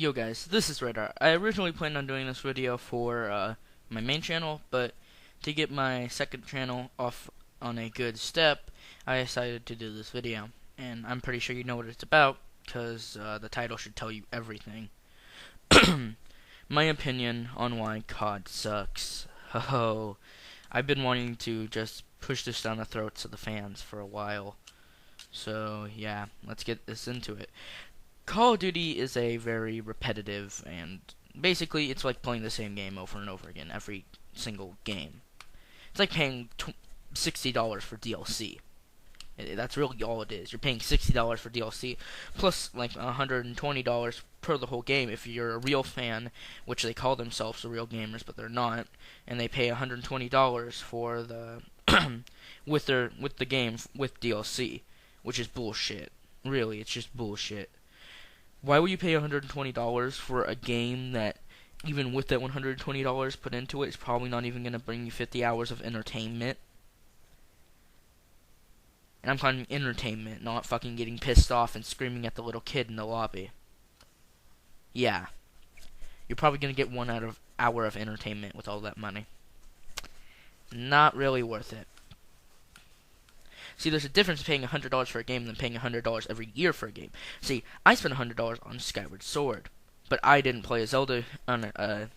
Yo guys, this is Radar. I originally planned on doing this video for my main channel, but to get my second channel off on a good step, I decided to do this video. And I'm pretty sure you know what it's about, because the title should tell you everything. My opinion on why COD sucks. Oh, I've been wanting to just push this down the throats of the fans for a while. So yeah, let's get this into it. Call of Duty is a very repetitive and basically it's like playing the same game over and over again every single game. It's like paying $60 for DLC. That's really all it is. You're paying $60 for DLC plus like $120 per the whole game if you're a real fan, which they call themselves the real gamers, but they're not, and they pay $120 for the with the game with DLC, which is bullshit. Really, it's just bullshit. Why would you pay $120 for a game that, even with that $120 put into it, is probably not even going to bring you 50 hours of entertainment? And I'm talking entertainment, not fucking getting pissed off and screaming at the little kid in the lobby. Yeah. You're probably going to get 1 hour of entertainment with all that money. Not really worth it. See, there's a difference paying $100 for a game than paying $100 every year for a game. See, I spent $100 on Skyward Sword, but I didn't play a Zelda on a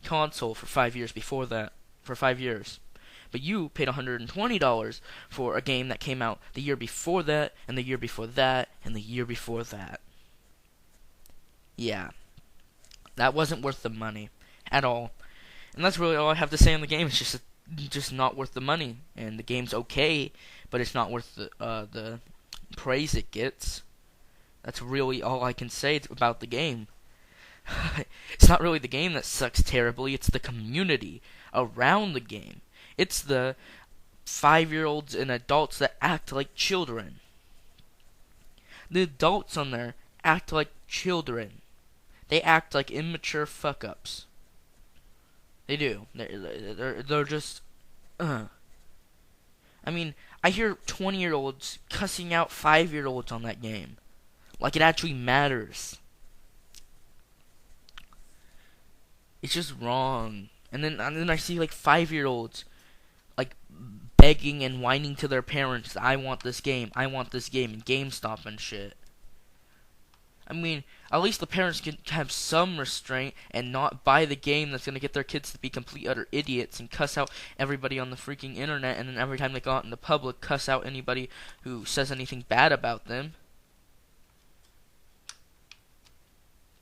console for 5 years before that. For 5 years. But you paid $120 for a game that came out the year before that, and the year before that, and the year before that. Yeah. That wasn't worth the money at all. And that's really all I have to say on the game. It's just not worth the money. And the game's okay, but it's not worth the praise it gets. That's really all I can say about the game. It's not really the game that sucks terribly, it's the community around the game. It's the 5-year-olds and adults that act like children. The adults on there act like children. They act like immature fuck-ups. They do. They're just... I mean, I hear 20-year-olds cussing out 5-year-olds on that game. Like it actually matters. It's just wrong. And then I see like 5-year-olds like begging and whining to their parents, I want this game, and GameStop and shit. I mean, at least the parents can have some restraint and not buy the game that's going to get their kids to be complete utter idiots and cuss out everybody on the freaking internet, and then every time they go out in the public, cuss out anybody who says anything bad about them.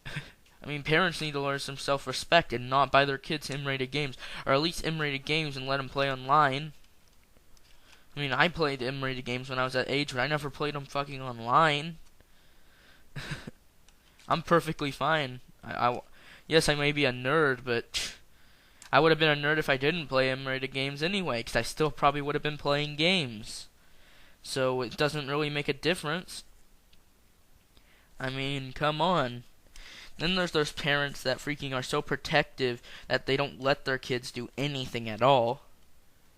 I mean, parents need to learn some self-respect and not buy their kids M-rated games, or at least M-rated games and let them play online. I mean, I played M-rated games when I was that age, but I never played them fucking online. I'm perfectly fine. Yes, I may be a nerd, but I would have been a nerd if I didn't play M-rated games anyway, because I still probably would have been playing games. So it doesn't really make a difference. I mean, come on. Then there's those parents that freaking are so protective that they don't let their kids do anything at all.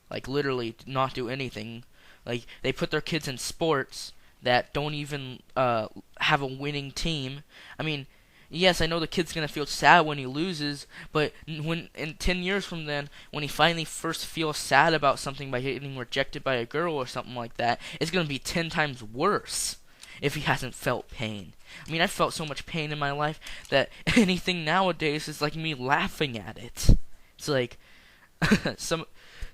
Like, literally not do anything. Like, they put their kids in sports that don't even have a winning team. I mean, yes, I know the kid's going to feel sad when he loses, but when in 10 years from then, when he finally first feels sad about something by getting rejected by a girl or something like that, it's going to be 10 times worse if he hasn't felt pain. I mean, I've felt so much pain in my life that anything nowadays is like me laughing at it. It's like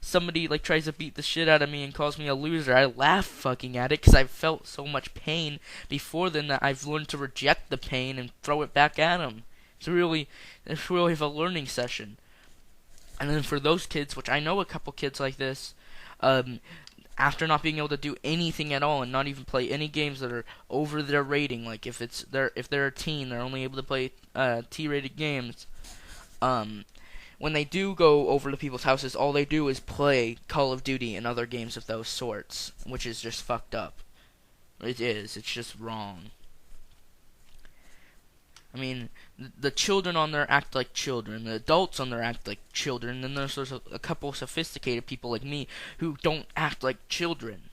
somebody like tries to beat the shit out of me and calls me a loser. I laugh fucking at it because I've felt so much pain before then that I've learned to reject the pain and throw it back at them. It's really a learning session. And then for those kids, which I know a couple kids like this, after not being able to do anything at all and not even play any games that are over their rating, like if they're a teen, they're only able to play T-rated games. When they do go over to people's houses, all they do is play Call of Duty and other games of those sorts, which is just fucked up. It is. It's just wrong. I mean, the children on there act like children. The adults on there act like children. And then there's a couple sophisticated people like me who don't act like children.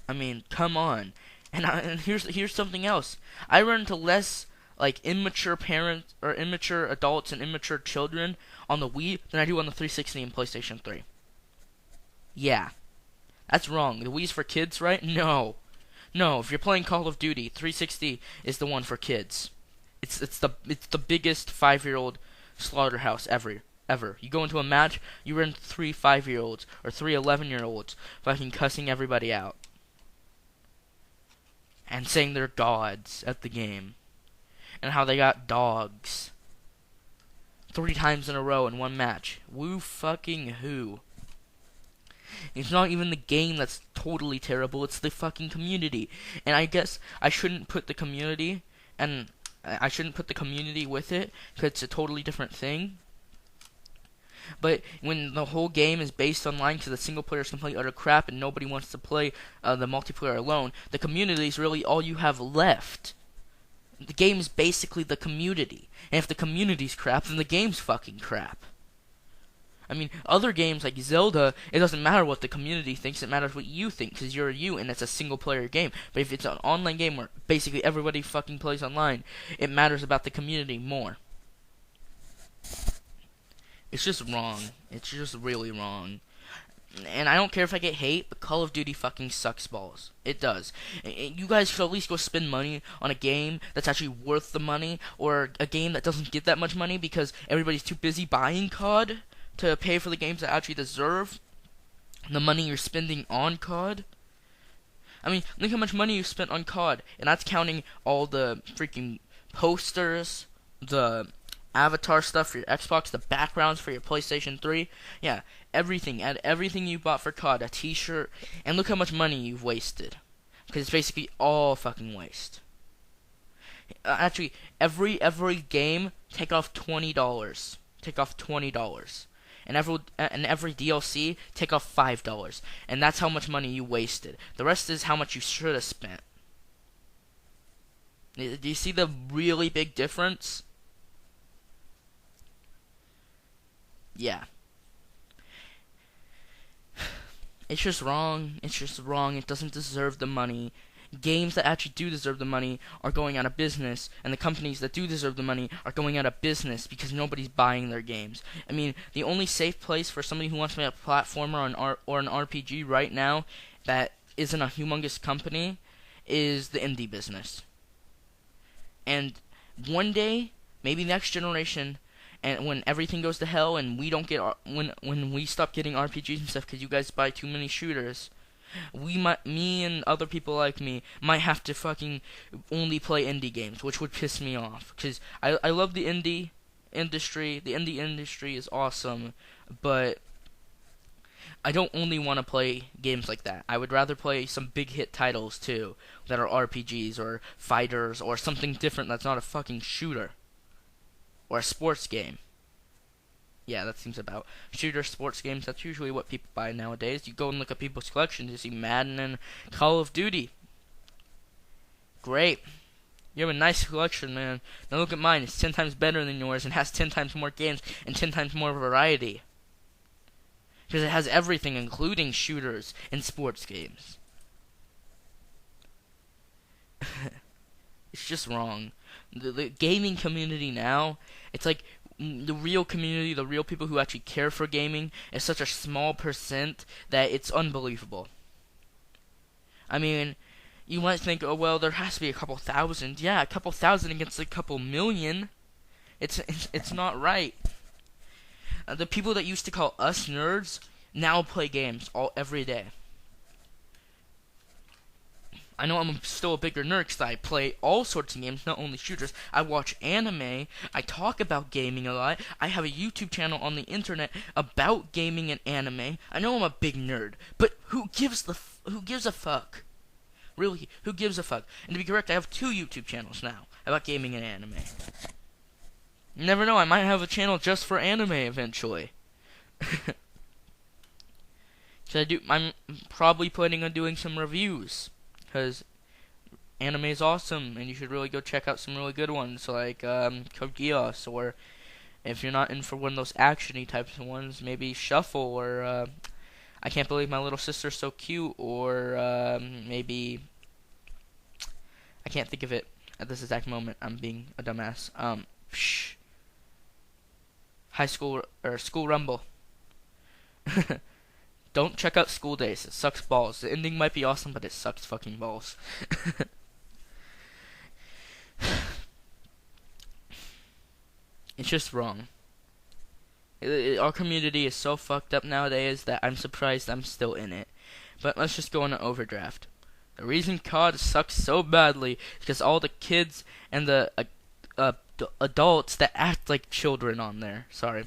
I mean, come on. And here's something else. I run into less like immature parents or immature adults and immature children on the Wii than I do on the 360 and PlayStation 3. Yeah, that's wrong. The Wii's for kids, right? No. No, if you're playing Call of Duty, 360 is the one for kids. It's the biggest 5-year-old slaughterhouse ever. You go into a match, you run 3 5-year-olds or 3 11-year-olds fucking cussing everybody out and saying they're gods at the game and how they got dogs 3 times in a row in one match. Woo fucking who? It's not even the game that's totally terrible, it's the fucking community. And I guess I shouldn't put the community with it, because it's a totally different thing. But when the whole game is based online because the single player is complete utter crap and nobody wants to play the multiplayer alone, the community is really all you have left. The game is basically the community. And if the community's crap, then the game's fucking crap. I mean, other games like Zelda, it doesn't matter what the community thinks, it matters what you think, because you're you and it's a single player game. But if it's an online game where basically everybody fucking plays online, it matters about the community more. It's just wrong. It's just really wrong. And I don't care if I get hate, but Call of Duty fucking sucks balls. It does. You guys should at least go spend money on a game that's actually worth the money, or a game that doesn't get that much money because everybody's too busy buying COD to pay for the games that actually deserve the money you're spending on COD. I mean, look how much money you spent on COD, and that's counting all the freaking posters, the avatar stuff for your Xbox, the backgrounds for your PlayStation 3. Yeah, everything. Add everything you bought for COD, a t-shirt, and look how much money you've wasted. Because it's basically all fucking waste. Actually, every game, take off $20. Take off $20. And every DLC, take off $5. And that's how much money you wasted. The rest is how much you should have spent. Do you see the really big difference? Yeah. It's just wrong. It's just wrong. It doesn't deserve the money. Games that actually do deserve the money are going out of business, and the companies that do deserve the money are going out of business because nobody's buying their games. I mean, the only safe place for somebody who wants to make a platformer or an RPG right now that isn't a humongous company is the indie business. And one day, maybe next generation, and when everything goes to hell and we don't get when we stop getting RPGs and stuff because you guys buy too many shooters, me and other people like me might have to fucking only play indie games, which would piss me off. Because I love the indie industry. The indie industry is awesome, but I don't only want to play games like that. I would rather play some big hit titles too, that are RPGs or fighters or something different that's not a fucking shooter or a sports game. Yeah, that seems about shooter sports games. That's usually what people buy nowadays. You go and look at people's collections, you see Madden and Call of Duty. Great. You have a nice collection, man. Now look at mine. It's 10 times better than yours and has 10 times more games and 10 times more variety. Because it has everything, including shooters and sports games. It's just wrong. The gaming community now, it's like the real community, the real people who actually care for gaming is such a small percent that it's unbelievable. I mean, you might think, oh well, there has to be a couple thousand. Yeah, a couple thousand against a couple million. It's not right. The people that used to call us nerds now play games every day. I know I'm still a bigger nerd because I play all sorts of games, not only shooters. I watch anime. I talk about gaming a lot. I have a YouTube channel on the internet about gaming and anime. I know I'm a big nerd, but who gives a fuck? Really, who gives a fuck? And to be correct, I have 2 YouTube channels now about gaming and anime. You never know, I might have a channel just for anime eventually. I'm probably planning on doing some reviews. Because anime is awesome, and you should really go check out some really good ones, like Code Geass, or if you're not in for one of those action-y types of ones, maybe Shuffle, or I Can't Believe My Little Sister's So Cute, or maybe I can't think of it at this exact moment. I'm being a dumbass. High school or School Rumble. Don't check out School Days. It sucks balls. The ending might be awesome, but it sucks fucking balls. It's just wrong. Our community is so fucked up nowadays that I'm surprised I'm still in it. But let's just go on an overdraft. The reason COD sucks so badly is because all the kids and the adults that act like children on there. Sorry.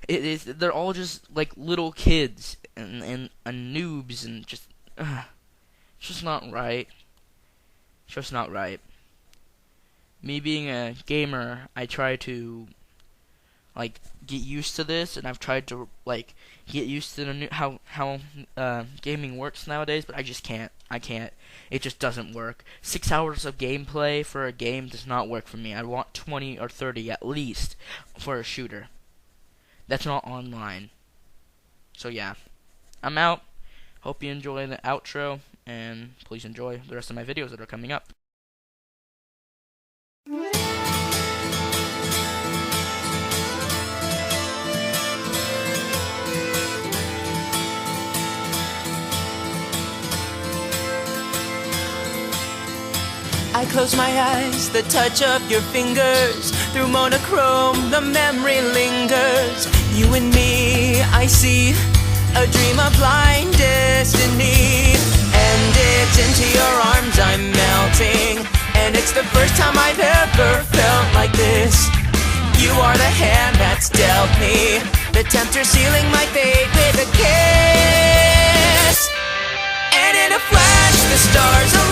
They're all just like little kids and noobs and just it's just not right. It's just not right. Me being a gamer, I try to like get used to this, and I've tried to like get used to the new how gaming works nowadays, but I just can't. I can't. It just doesn't work. 6 hours of gameplay for a game does not work for me. I want 20 or 30 at least for a shooter. That's not online. So yeah, I'm out. Hope you enjoy the outro, and please enjoy the rest of my videos that are coming up. I close my eyes, the touch of your fingers. Through monochrome, the memory lingers. You and me, I see a dream of blind destiny. And it's into your arms I'm melting. And it's the first time I've ever felt like this. You are the hand that's dealt me, the tempter sealing my fate with a kiss. And in a flash, the stars align.